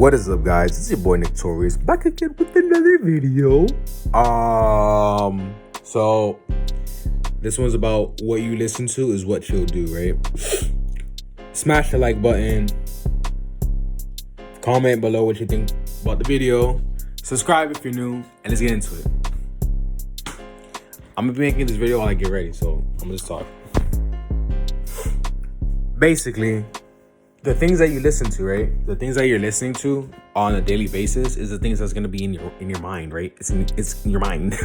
What is up, guys? It's your boy Nick Torius back again with another video. So this one's about what you listen to is what you'll do, right? Smash the like button. Comment below what you think about the video. Subscribe if you're new, and let's get into it. I'm gonna be making this video while I get ready, so I'm gonna just talk. Basically, the things that you listen to, right? The things that you're listening to on a daily basis is the things that's gonna be in your mind, right? It's in your mind.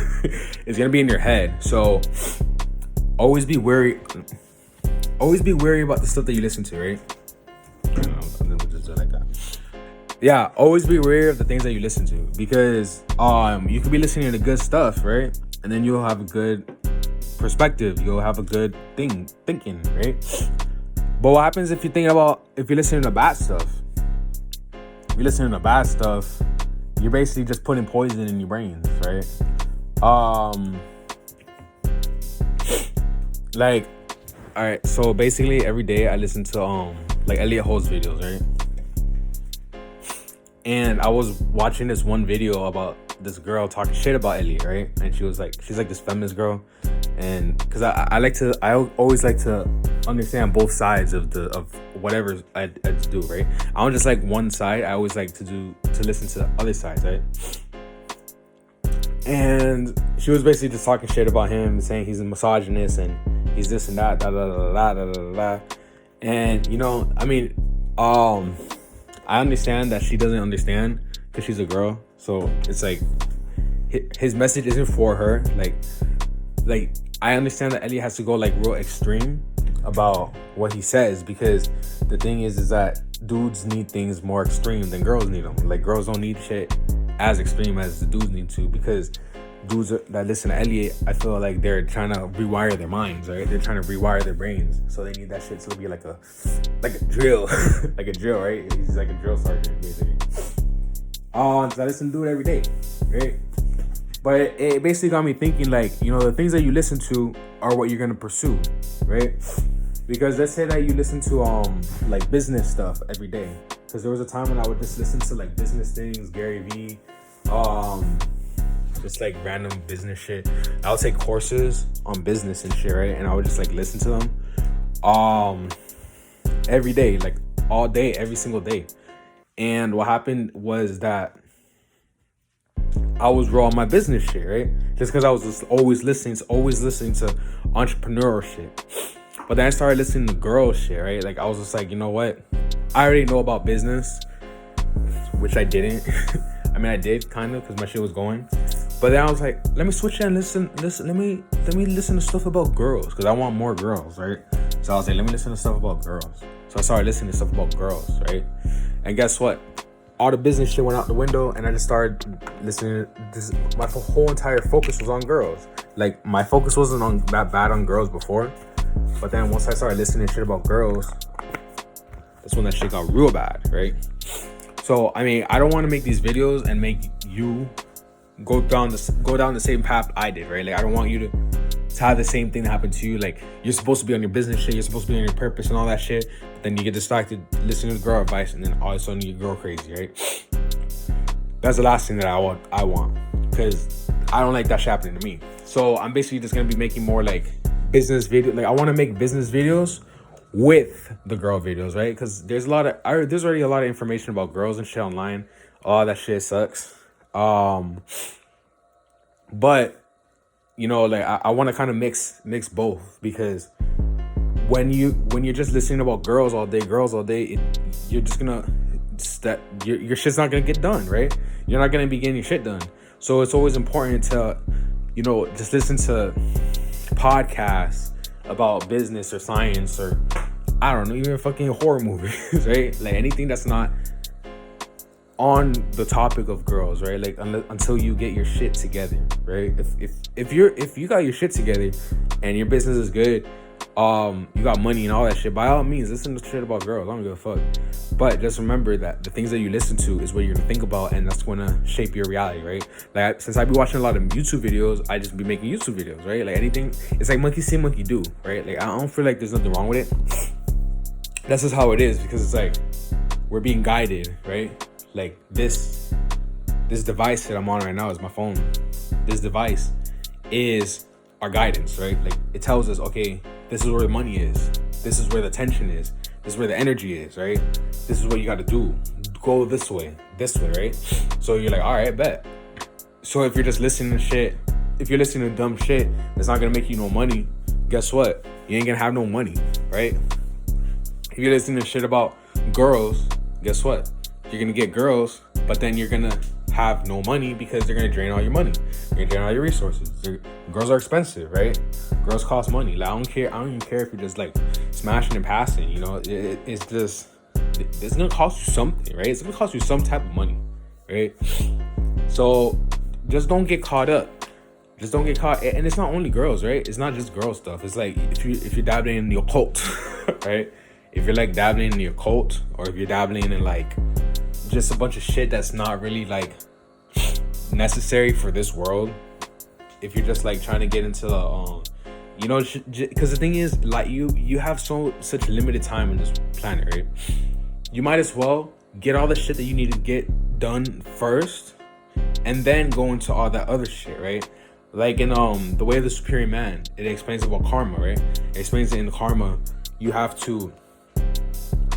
It's gonna be in your head. So always be wary about the stuff that you listen to, right? I'm gonna just do it like that. Yeah, always be wary of the things that you listen to, because you could be listening to good stuff, right? And then you'll have a good perspective. You'll have a good thinking, right? But what happens if you're listening to bad stuff? If you're listening to bad stuff, you're basically just putting poison in your brains, right? Like, all right, so basically every day I listen to like Elliot Ho's videos, right? And I was watching this one video about this girl talking shit about Elliot, right? And she's like this feminist girl, and because I always like to understand both sides of whatever I do, right? I don't just like one side. I always like to listen to the other sides, right? And she was basically just talking shit about him, saying he's a misogynist and he's this and that, da da da da da da da. And you know, I mean, I understand that she doesn't understand because she's a girl. So it's like his message isn't for her. Like I understand that Elliot has to go like real extreme about what he says, because the thing is that dudes need things more extreme than girls need them. Like, girls don't need shit as extreme as the dudes need to, because dudes that listen to Elliot, I feel like they're trying to rewire their minds, right? They're trying to rewire their brains, so they need that shit to be like a drill, like a drill, right? He's like a drill sergeant, basically. So I listen to it every day, right? But it basically got me thinking, like, you know, the things that you listen to are what you're gonna pursue, right? Because let's say that you listen to like business stuff every day. Because there was a time when I would just listen to like business things, Gary Vee, just like random business shit. I would take courses on business and shit, right? And I would just like listen to them every day, like all day, every single day. And what happened was that I was raw on my business shit, right? Just because I was just always listening to entrepreneurial shit. But then I started listening to girl shit, right? Like, I was just like, you know what? I already know about business, which I didn't. I mean, I did kind of, because my shit was going. But then I was like, let me switch it and listen. Let me listen to stuff about girls, because I want more girls, right? So I was like, let me listen to stuff about girls. So I started listening to stuff about girls, right? And guess what? All the business shit went out the window, and I just started listening to this. My whole entire focus was on girls. Like, my focus wasn't on that bad on girls before, but then once I started listening to shit about girls, that's when that shit got real bad, right? So I mean, I don't want to make these videos and make you go down the same path I did, right? Like, I don't want you to have the same thing that happened to you. Like, you're supposed to be on your business shit, you're supposed to be on your purpose and all that shit, but then you get distracted listening to girl advice, and then all of a sudden you go crazy, right? That's the last thing that I want, because I don't like that shit happening to me. So I'm basically just gonna be making more like business video. Like, I want to make business videos with the girl videos, right? Because there's already a lot of information about girls and shit online. All that shit sucks. But you know, like, I want to kind of mix both, because when you're just listening about girls all day, you're just gonna your shit's not gonna get done, right? You're not gonna be getting your shit done. So it's always important to, you know, just listen to podcasts about business or science, or I don't know, even fucking horror movies, right? Like, anything that's not on the topic of girls, right? Like, until you get your shit together, right? If you got your shit together and your business is good, you got money and all that shit, by all means listen to shit about girls. I don't give a fuck. But just remember that the things that you listen to is what you're gonna think about, and that's gonna shape your reality, right? Like, since I be watching a lot of YouTube videos, I just be making YouTube videos, right? Like, anything, it's like monkey see, monkey do, right? Like, I don't feel like there's nothing wrong with it. That's just how it is, because it's like we're being guided, right? Like this device that I'm on right now is my phone. This device is our guidance, right? Like it tells us, okay, this is where the money is. This is where the tension is. This is where the energy is, right? This is what you got to do. Go this way, right? So you're like, all right, bet. So if you're just listening to shit, if you're listening to dumb shit that's not gonna make you no money, guess what? You ain't gonna have no money, right? If you're listening to shit about girls, guess what? You're gonna get girls, but then you're gonna have no money because they're gonna drain all your money. They're gonna drain all your resources. Girls are expensive, right? Girls cost money. Like I don't even care if you're just like smashing and passing. You know, it's just, it's gonna cost you something, right? It's gonna cost you some type of money, right? So just don't get caught up. Just don't get caught. And it's not only girls, right? It's not just girl stuff. It's like if you're dabbling in the occult, right? If you're like dabbling in the occult, or if you're dabbling in like just a bunch of shit that's not really like necessary for this world. If you're just like trying to get into you know, because the thing is, like you have such limited time on this planet, right? You might as well get all the shit that you need to get done first, and then go into all that other shit, right? Like in The Way of the Superior Man, it explains about karma, right? It explains that in karma, you have to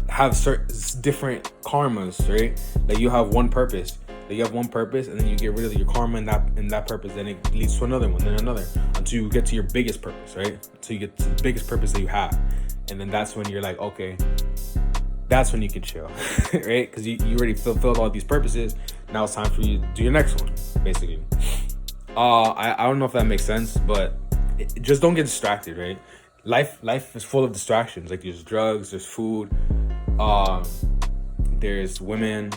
have certain different karmas, right? Like you have one purpose. Like you have one purpose, and then you get rid of your karma in that purpose, then it leads to another one, then another, until you get to your biggest purpose, right? Until you get to the biggest purpose that you have. And then that's when you're like, okay, that's when you can chill, right? Because you already fulfilled all these purposes. Now it's time for you to do your next one, basically. I don't know if that makes sense, but just don't get distracted, right? Life is full of distractions. Like there's drugs, there's food, there's women,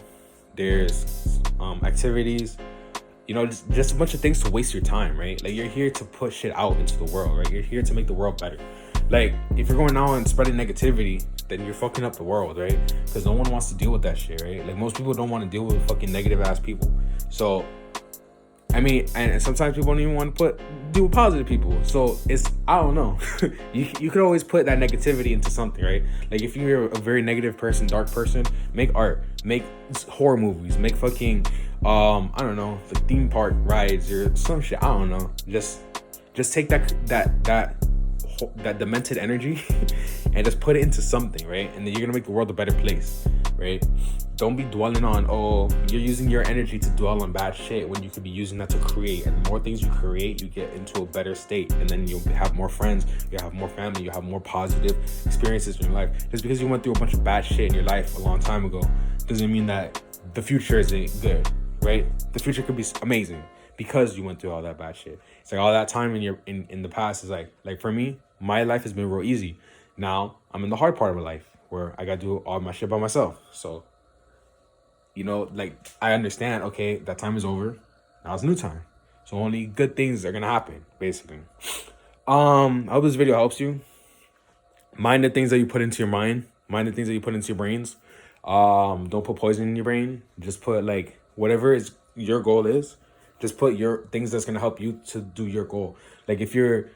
there's activities, you know, just a bunch of things to waste your time, right? Like you're here to push shit out into the world, right? You're here to make the world better. Like if you're going out and spreading negativity, then you're fucking up the world, right? Because no one wants to deal with that shit, right? Like most people don't want to deal with fucking negative ass people. So I mean, and sometimes people don't even want to deal with positive people. So it's, I don't know. you could always put that negativity into something, right? Like if you're a very negative person, dark person, make art, make horror movies, make fucking, I don't know, the theme park rides or some shit. I don't know. Just take that demented energy and just put it into something, right? And then you're gonna make the world a better place, right? Don't be dwelling on, oh, you're using your energy to dwell on bad shit when you could be using that to create. And the more things you create, you get into a better state. And then you'll have more friends, you'll have more family, you'll have more positive experiences in your life. Just because you went through a bunch of bad shit in your life a long time ago doesn't mean that the future isn't good, right? The future could be amazing because you went through all that bad shit. It's like all that time in the past is like for me, my life has been real easy. Now I'm in the hard part of my life where I gotta do all my shit by myself. So, you know, like I understand, okay, that time is over. Now it's new time. So only good things are gonna happen, basically. I hope this video helps you. Mind the things that you put into your mind. Mind the things that you put into your brains. Don't put poison in your brain. Just put like whatever is your goal is. Just put your things that's gonna help you to do your goal. Like if you're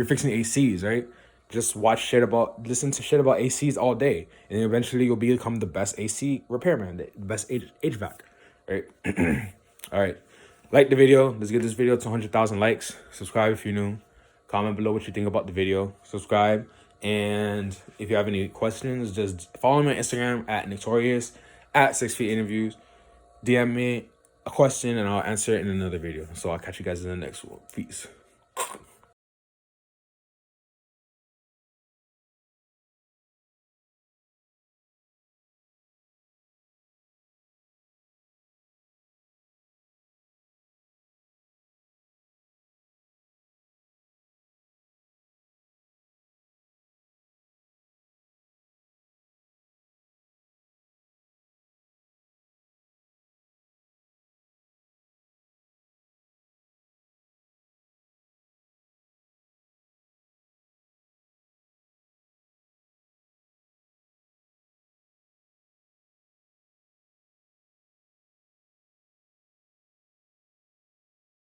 fixing ACs, right? Just listen to shit about ACs all day, and eventually you'll become the best AC repairman, the best HVAC, right? All right, like the video. Let's get this video to 100,000 likes. Subscribe if you're new. Comment below what you think about the video. Subscribe, and if you have any questions, just follow me on Instagram at Torius at 6 Feet Interviews. DM me a question and I'll answer it in another video. So I'll catch you guys in the next one. Peace.